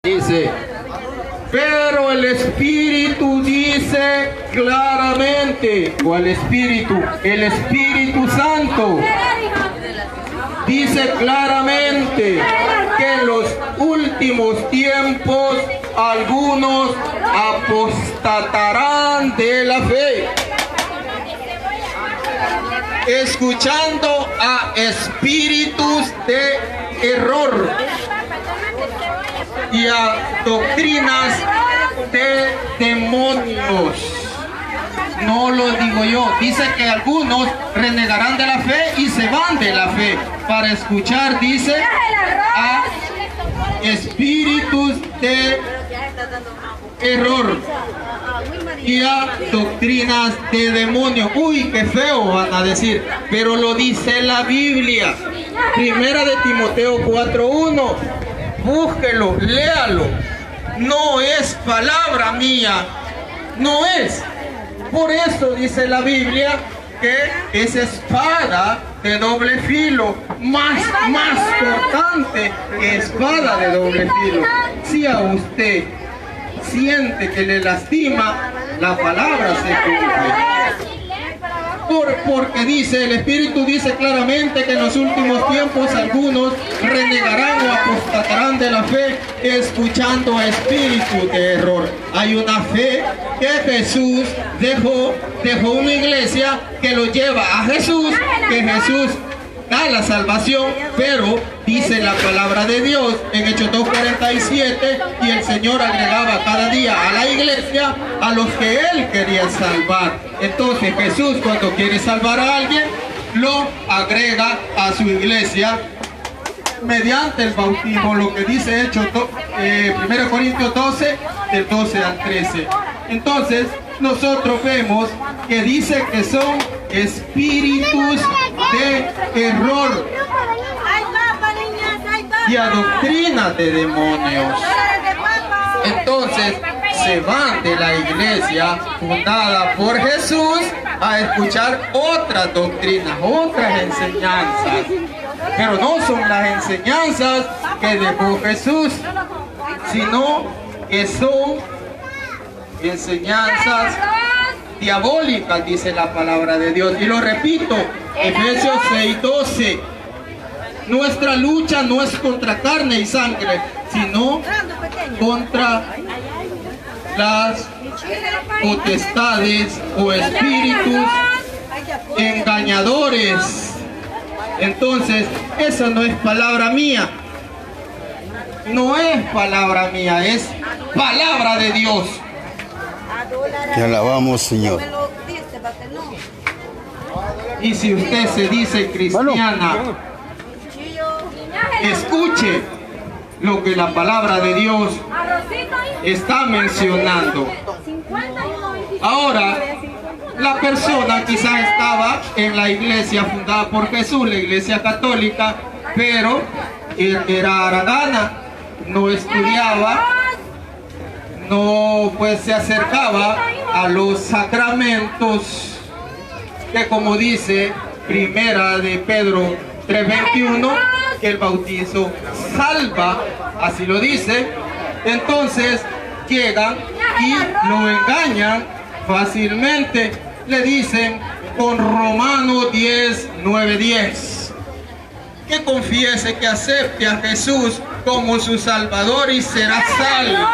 Dice, pero el Espíritu dice claramente, ¿cuál Espíritu? El Espíritu Santo dice claramente que en los últimos tiempos algunos apostatarán de la fe, escuchando a espíritus de error y a doctrinas de demonios. No lo digo yo, dice que algunos renegarán de la fe y se van de la fe para escuchar, dice, a espíritus de error y a doctrinas de demonios. Uy, qué feo van a decir, pero lo dice la Biblia. Primera de Timoteo 4:1. Búsquelo, léalo. No es palabra mía, no es. Por eso dice la Biblia que es espada de doble filo, más cortante que espada de doble filo. Si a usted siente que le lastima, la palabra se cumple. Porque dice, el Espíritu dice claramente que en los últimos tiempos algunos renegarán o apostatarán de la fe, escuchando a espíritus de error. Hay una fe que Jesús dejó una iglesia que lo lleva a Jesús, que Jesús da la salvación, pero dice la palabra de Dios en Hechos 2:47, y el Señor agregaba cada día a la iglesia a los que Él quería salvar. Entonces Jesús, cuando quiere salvar a alguien, lo agrega a su iglesia mediante el bautismo, lo que dice Hechos 1 Corintios 12, del 12 al 13. Entonces nosotros vemos que dice que son espíritus de error y a doctrinas de demonios. Entonces se van de la iglesia fundada por Jesús a escuchar otras doctrinas, otras enseñanzas, pero no son las enseñanzas que dejó Jesús, sino que son enseñanzas diabólicas, dice la palabra de Dios. Y lo repito, Efesios 6:12. Nuestra lucha no es contra carne y sangre, sino contra las potestades o espíritus engañadores. Entonces, esa no es palabra mía. No es palabra mía, es palabra de Dios. Te alabamos, Señor. Y si usted se dice cristiana, escuche lo que la palabra de Dios está mencionando. Ahora, la persona quizás estaba en la iglesia fundada por Jesús, la iglesia católica, pero era haragana, no estudiaba, no pues se acercaba a los sacramentos, que como dice Primera de Pedro 3:21, que el bautizo salva, así lo dice. Entonces llegan y lo engañan fácilmente. Le dicen con Romanos 10:9-10 que confiese, que acepte a Jesús como su Salvador y será salvo.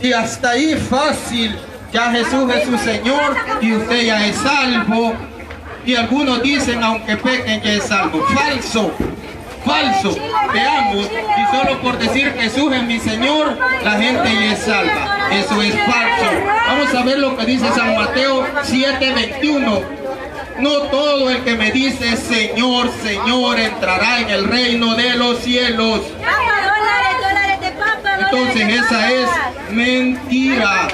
Y hasta ahí fácil, ya Jesús es su Señor y usted ya es salvo. Y algunos dicen, aunque pequen, ya es salvo. Falso, falso. Veamos, y solo por decir Jesús es mi Señor, la gente ya es salva. Eso es falso. Vamos a ver lo que dice San Mateo 7:21. No todo el que me dice Señor, Señor entrará en el reino de los cielos. Entonces esa es mentira.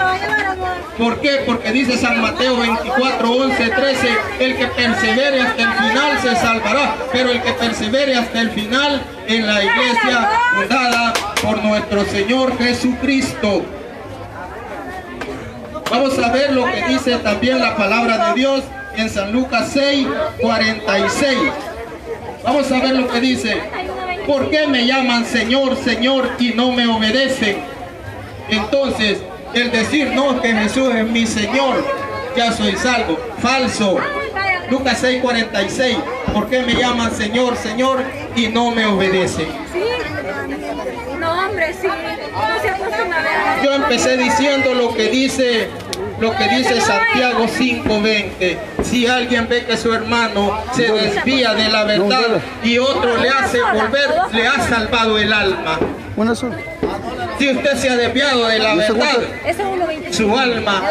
¿Por qué? Porque dice San Mateo 24:11-13, el que persevere hasta el final se salvará, pero el que persevere hasta el final en la iglesia fundada por nuestro Señor Jesucristo. Vamos a ver lo que dice también la palabra de Dios en San Lucas 6:46. Vamos a ver lo que dice. ¿por qué me llaman Señor, Señor y no me obedecen? Entonces, el decir, no, que Jesús es mi Señor, ya soy salvo. Falso. Lucas 6:46. ¿Por qué me llaman Señor, Señor y no me obedecen? Sí. No, hombre, sí. No se acostumbra a ver. Yo empecé diciendo lo que dice Santiago 5:20. Si alguien ve que su hermano se desvía de la verdad y otro le hace volver, le ha salvado el alma. Una sola. Si usted se ha desviado de la verdad, su alma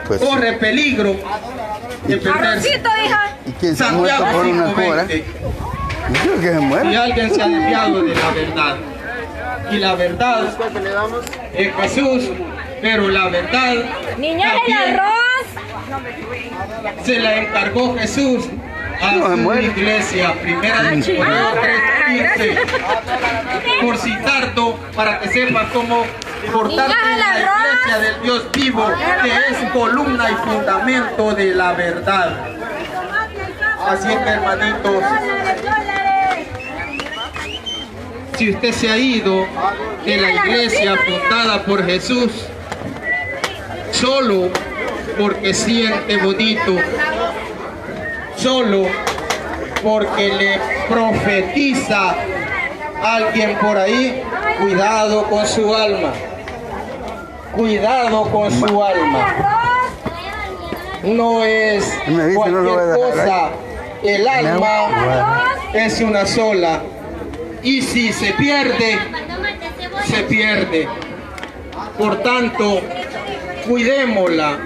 Pues, corre peligro de perderse. Arrocito, hija. ¿y quién se ha muerto Santiago por una cobra? 5:20. Yo creo que se Si muere. alguien se ha desviado de la verdad, y la verdad es Jesús, pero la verdad Niños, el también arroz. se la encargó Jesús a No, se su muere. iglesia. Primera de Timoteo 3:15. Por citarlo, para que sepas cómo portarte en la iglesia del Dios vivo, que es columna y fundamento de la verdad. Así es que, hermanitos, si usted se ha ido de la iglesia fundada por Jesús solo porque siente bonito, solo porque le profetiza alguien por ahí, cuidado con su alma, cuidado con su alma. No es Me dice, no lo voy a cualquier dejar cosa, el alma es una sola, y si se pierde, se pierde. Por tanto, cuidémosla,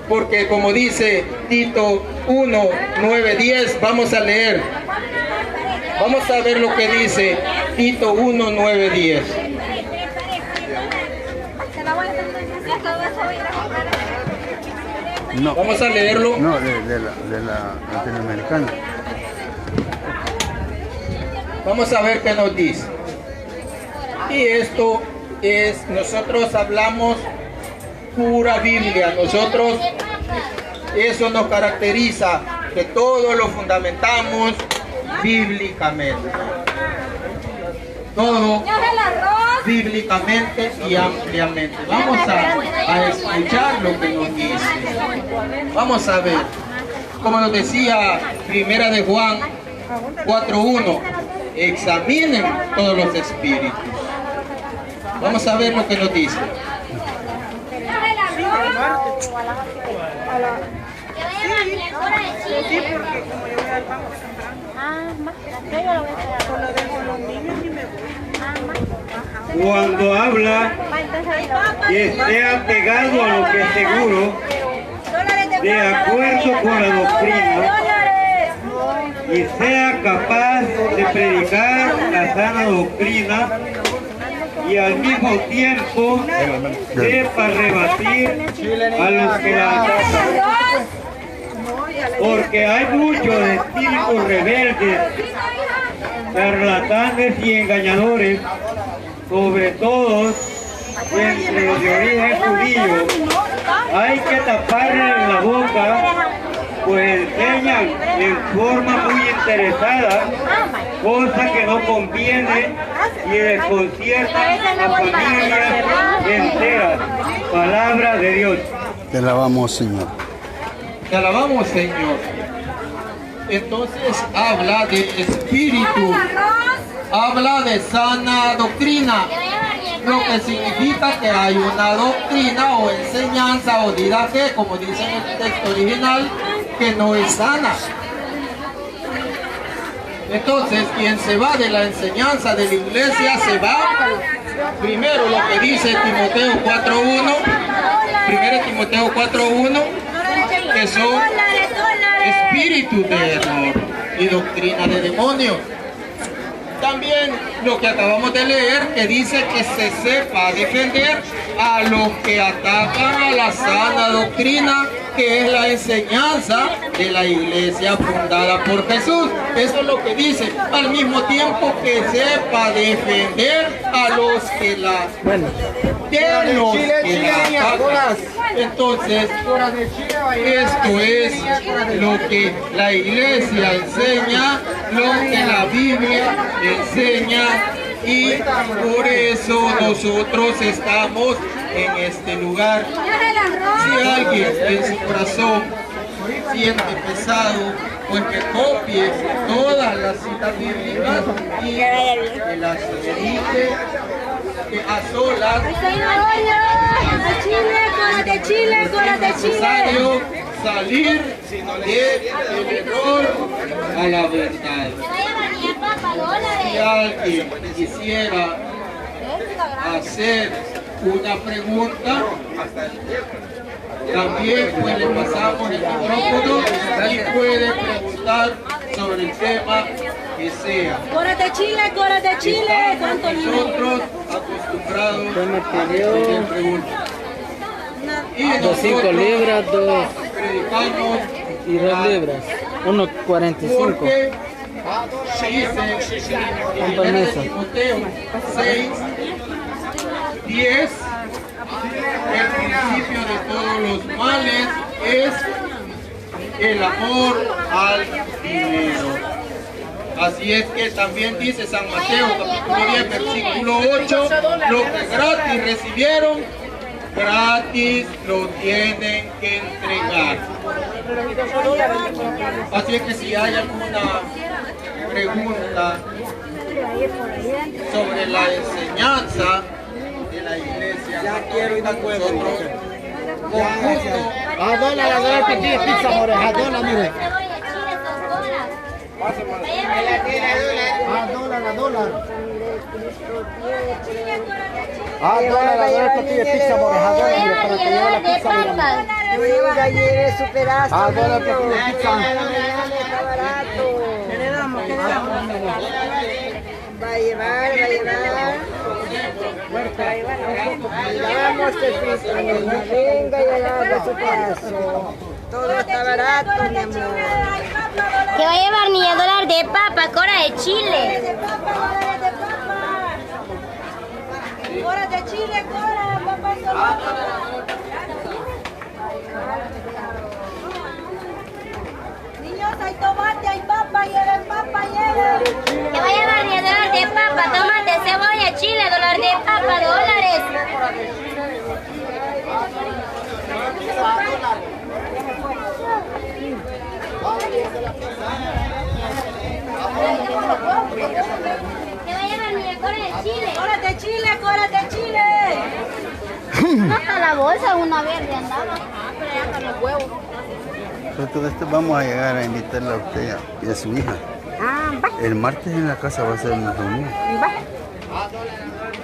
porque como dice Tito 1, 9, 10, vamos a leer. Vamos a ver lo que dice Tito 1, 9, 10. No, Vamos a leerlo. no, de la latinoamericana. Vamos a ver qué nos dice. Y esto es, nosotros hablamos pura Biblia. Nosotros, eso nos caracteriza, que todo lo fundamentamos bíblicamente. Todo bíblicamente y ampliamente. Vamos a escuchar lo que nos dice. Vamos a ver. Como nos decía Primera de Juan 4:1, examinen todos los espíritus. Vamos a ver lo que nos dice. Sí, porque como yo voy al banco temprano, con lo de los niños ni me voy. Cuando habla que esté apegado a lo que es seguro, de acuerdo con la doctrina, y sea capaz de predicar la sana doctrina y al mismo tiempo sepa rebatir a los que la atacan. Porque hay muchos espíritus rebeldes, charlatanes y engañadores, sobre todo entre los de origen judío. Hay que taparle la boca, pues enseñan en forma muy interesada cosas que no convienen y desconciertan a familias enteras. Palabra de Dios. Te alabamos, Señor. Te alabamos, Señor. Entonces habla de espíritu, habla de sana doctrina, lo que significa que hay una doctrina o enseñanza o didache, como dice en el texto original, que no es sana. Entonces, quien se va de la enseñanza de la iglesia se va, primero lo que dice Timoteo 4:1, 1 Timoteo 4:1, que son espíritus de error y doctrina de demonios. También lo que acabamos de leer, que dice que se sepa defender a los que atacan a la sana doctrina, que es la enseñanza de la iglesia fundada por Jesús. Eso es lo que dice, al mismo tiempo que sepa defender a los los que la atacan. Entonces, esto es lo que la iglesia enseña, lo que la Biblia enseña, y por eso nosotros estamos en este lugar. Si alguien en su corazón siente pesado, pues que copie todas las citas bíblicas y que las medite a solas. Es necesario salir del error a la verdad. Si alguien quisiera hacer una pregunta, también pues le pasamos el micrófono y puede preguntar sobre el tema que sea. Coras de Chile, ¿cuántos Nosotros acostumbrados a hacer preguntas. Y nosotros 5 libras, 2 predicamos y 2 libras, 1.45. porque dice en permiso. Timoteo 6, 10, el principio de todos los males es el amor al dinero. Así es que también dice San Mateo capítulo 10 versículo 8, lo que gratis recibieron, gratis lo tienen que entregar. Así es que si hay alguna pregunta sobre la enseñanza de la iglesia, nosotros con gusto. A dólar, pizza, more, a dólar, mire. A dólar. A tortilla de pizza, more, a dólar, mire, para que lleve la pizza. Ya lleve su pedazo. A dólar, tortilla de pizza. Está barato. ¿Qué le damos? Va a llevar. Vamos, Pepito, venga y agarra su pedazo. Todo está barato, mi amor. ¿Qué va a llevar niña? Dólar de papa, cora de chile. Coras de Chile, papá y tomate. Niños, hay tomate, hay papa, lleven papa, lleven. ¿Qué va a llevar niña? Dólar de papa, tomate, cebolla, chile, dólar de papa, dólares. ¿Qué va a llevar niña? Cora de chile. Coras de Chile. No está la bolsa, una verde andaba. Pero ya están los huevos. Todo esto vamos a llegar a invitarla a usted y a su hija. Va. El martes en la casa va a ser una reunión.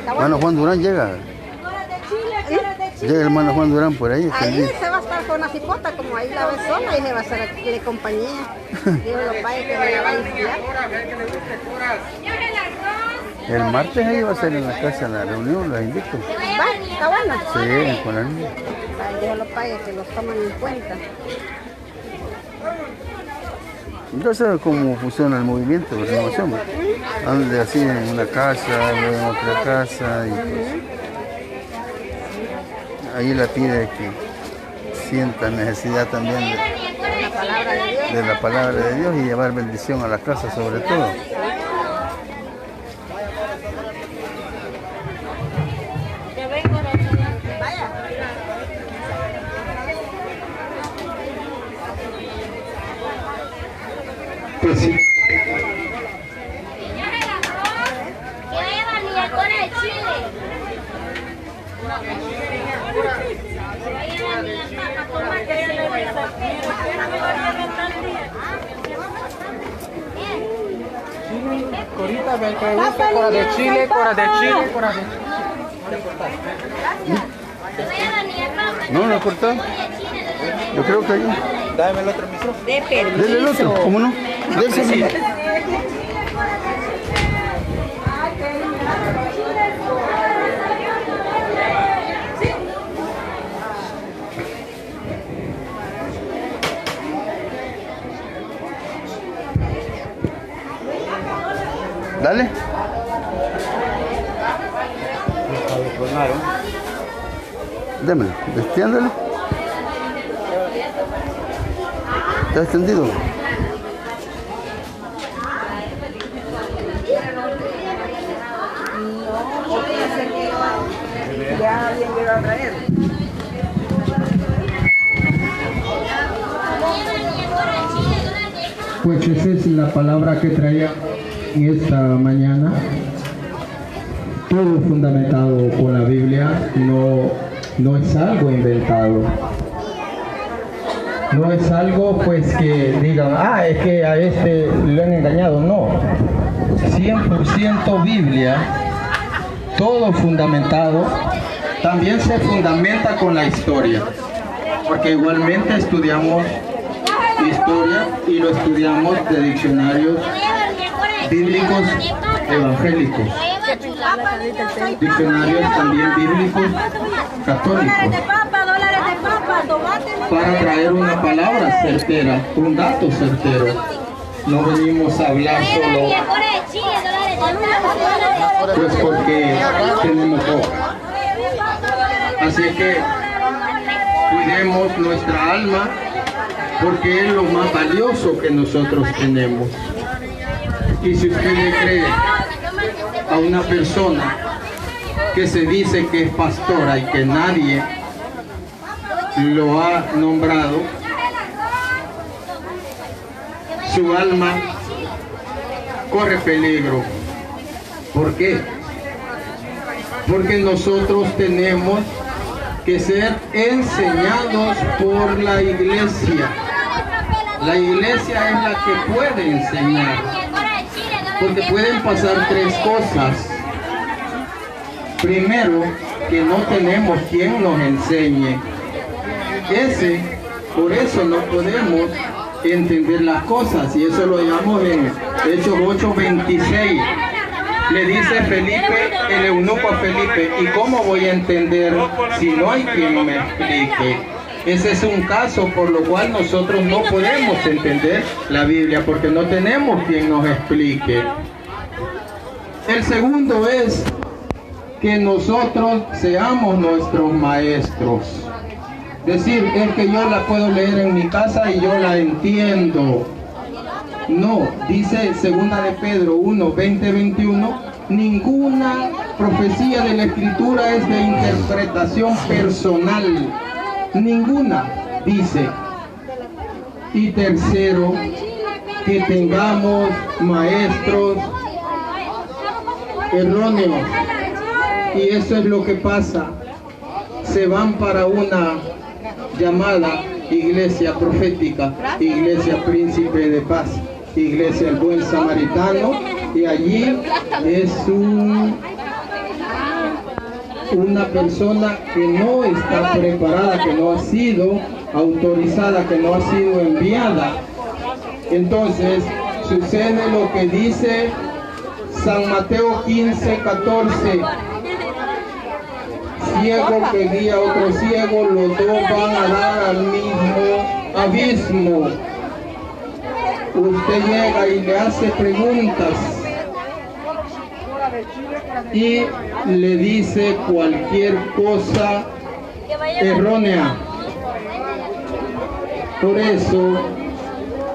Hermano Juan Durán llega. Llega el hermano Juan Durán por ahí. Ahí se va a estar con la cipota, como ahí la ve sola y le va a hacer de compañía. Digo los padres que me la van a inspirar. El martes ahí va a ser en la casa la reunión, los invito. Va, está bueno. Se lleguen con la niña. Digo los padres que los toman en cuenta. Ya sabes cómo funciona el movimiento de renovación. Ande así en una casa, luego en otra casa. Y pues, ahí la pide que sienta necesidad también de la palabra de Dios y llevar bendición a la casa sobre todo. ¿Qué va a llevar niña? Cora de chile. ¿Qué va a llevar niña? Papa, tomate, cebolla. Corita, me gusta, cora de chile, cora de chile, cora de ¿Qué va a llevar niña? Papa, ¿No lo cortó? Yo creo que ahí. Dame el otro micrófono. Dele el otro, ¿cómo no? Déselo. Dale. Démelo, extiéndelo. ¿Está extendido? Ya alguien llegó a traer. Pues esa es la palabra que traía esta mañana. Todo fundamentado con la Biblia, no es algo inventado. No es algo pues que digan, es que a este lo han engañado. No, 100% Biblia, todo fundamentado. También se fundamenta con la historia, porque igualmente estudiamos historia y lo estudiamos de diccionarios bíblicos evangélicos, diccionarios también bíblicos católicos, para traer una palabra certera, un dato certero. No venimos a hablar solo pues porque tenemos boca. Así que cuidemos nuestra alma, porque es lo más valioso que nosotros tenemos. Y si usted le cree a una persona que se dice que es pastora y que nadie lo ha nombrado, su alma corre peligro. ¿Por qué? Porque nosotros tenemos que ser enseñados por la iglesia. La iglesia es la que puede enseñar, porque pueden pasar tres cosas. Primero, que no tenemos quien nos enseñe. Por eso no podemos entender las cosas, y eso lo llamamos en Hechos 8:26. Le dice Felipe, el eunuco a Felipe, ¿y cómo voy a entender si no hay quien me explique? Ese es un caso por lo cual nosotros no podemos entender la Biblia, porque no tenemos quien nos explique. El segundo es que nosotros seamos nuestros maestros. Decir, es que yo la puedo leer en mi casa y yo la entiendo. No, dice 2 de Pedro 1, 20, 21, ninguna profecía de la Escritura es de interpretación personal. Ninguna, dice. Y tercero, que tengamos maestros erróneos. Y eso es lo que pasa. Se van para una llamada iglesia profética, iglesia príncipe de paz, iglesia el buen samaritano, y allí es una persona que no está preparada, que no ha sido autorizada, que no ha sido enviada. Entonces sucede lo que dice San Mateo 15:14. Ciego que guía a otro ciego, los dos van a dar al mismo abismo. Usted llega y le hace preguntas y le dice cualquier cosa errónea. Por eso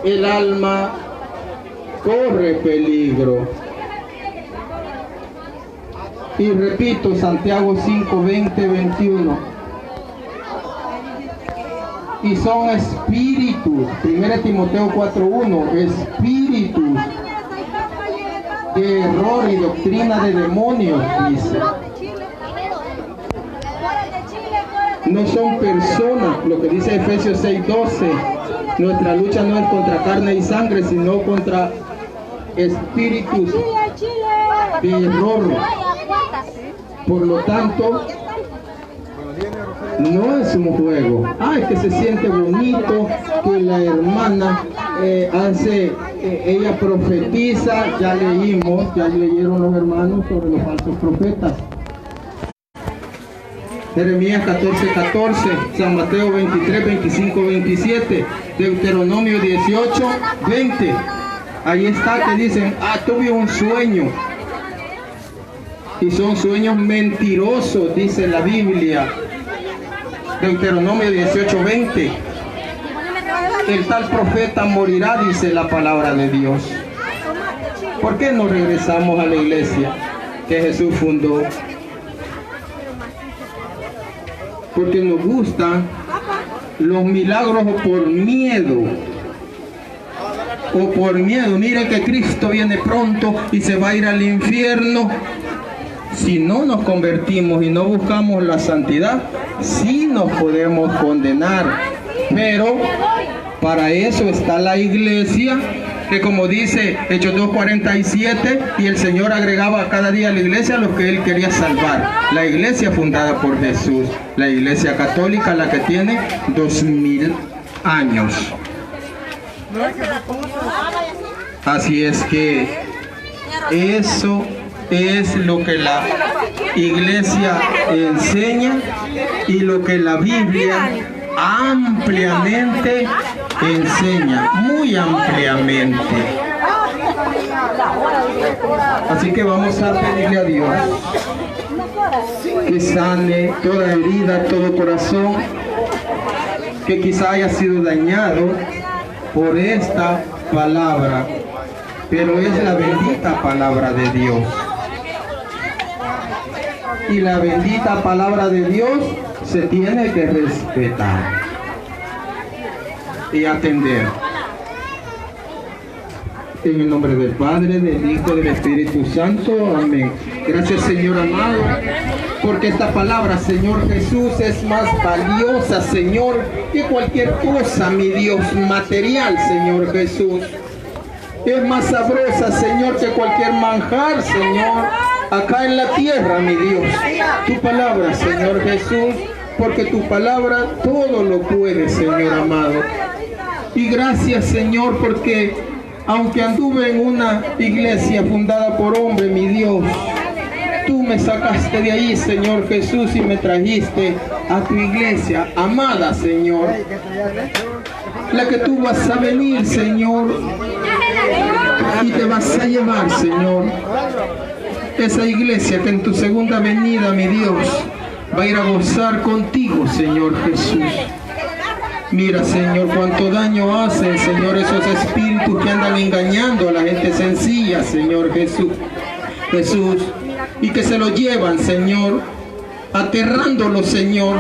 el alma corre peligro. Y repito, Santiago 5, 20, 21. Y son espíritus, 1 Timoteo 4:1, espíritus de error y doctrina de demonios, dice. No son personas, lo que dice Efesios 6:12. Nuestra lucha no es contra carne y sangre, sino contra espíritus de error. Por lo tanto, no es un juego. Es que se siente bonito, que la hermana ella profetiza. Ya leyeron los hermanos sobre los falsos profetas. Jeremías 14:14, San Mateo 23, 25, 27, Deuteronomio 18, 20. Ahí está que dicen, tuve un sueño. Y son sueños mentirosos, dice la Biblia. Deuteronomio 18:20. El tal profeta morirá, dice la palabra de Dios. ¿Por qué no regresamos a la iglesia que Jesús fundó? Porque nos gustan los milagros o por miedo. O por miedo. Miren que Cristo viene pronto y se va a ir al infierno. Si no nos convertimos y no buscamos la santidad, sí nos podemos condenar. Pero para eso está la iglesia, que como dice Hechos 2:47, y el Señor agregaba cada día a la iglesia a los que Él quería salvar. La iglesia fundada por Jesús, la iglesia católica, la que tiene 2000 años. Así es que eso es lo que la iglesia enseña y lo que la Biblia ampliamente enseña, muy ampliamente. Así que vamos a pedirle a Dios que sane toda herida, todo corazón que quizá haya sido dañado por esta palabra, pero es la bendita palabra de Dios. Y la bendita palabra de Dios se tiene que respetar y atender. En el nombre del Padre, del Hijo, del Espíritu Santo. Amén. Gracias, Señor amado, porque esta palabra, Señor Jesús, es más valiosa, Señor, que cualquier cosa, mi Dios, material, Señor Jesús. Es más sabrosa, Señor, que cualquier manjar, Señor, acá en la tierra, mi Dios. Tu palabra, Señor Jesús, porque tu palabra todo lo puede, Señor amado. Y gracias, Señor, porque aunque anduve en una iglesia fundada por hombre, mi Dios, tú me sacaste de ahí, Señor Jesús, y me trajiste a tu iglesia amada, Señor, la que tú vas a venir, Señor, y te vas a llevar, Señor, esa iglesia que en tu segunda venida, mi Dios, va a ir a gozar contigo, Señor Jesús. Mira, Señor, cuánto daño hacen, Señor, esos espíritus que andan engañando a la gente sencilla, Señor Jesús, y que se lo llevan, Señor, aterrándolo, Señor,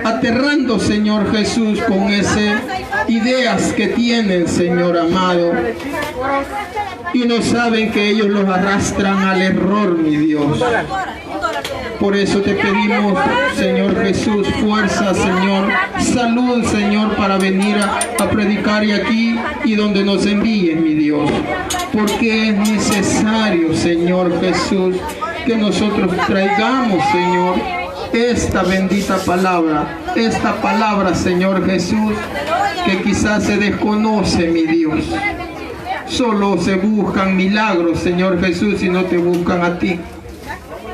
aterrando, Señor Jesús, con esas ideas que tienen, Señor amado, y no saben que ellos los arrastran al error, mi Dios. Por eso te pedimos, Señor Jesús, fuerza, Señor, salud, Señor, para venir a predicar aquí y donde nos envíes, mi Dios. Porque es necesario, Señor Jesús, que nosotros traigamos, Señor, esta bendita palabra, Señor Jesús, que quizás se desconoce, mi Dios. Solo se buscan milagros, Señor Jesús, y no te buscan a ti.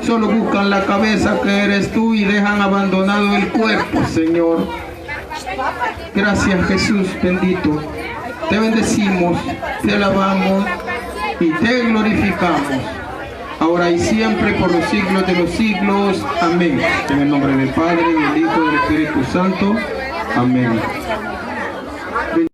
Solo buscan la cabeza que eres tú y dejan abandonado el cuerpo, Señor. Gracias, Jesús bendito. Te bendecimos, te alabamos y te glorificamos. Ahora y siempre, por los siglos de los siglos. Amén. En el nombre del Padre, del Hijo y del Espíritu Santo. Amén.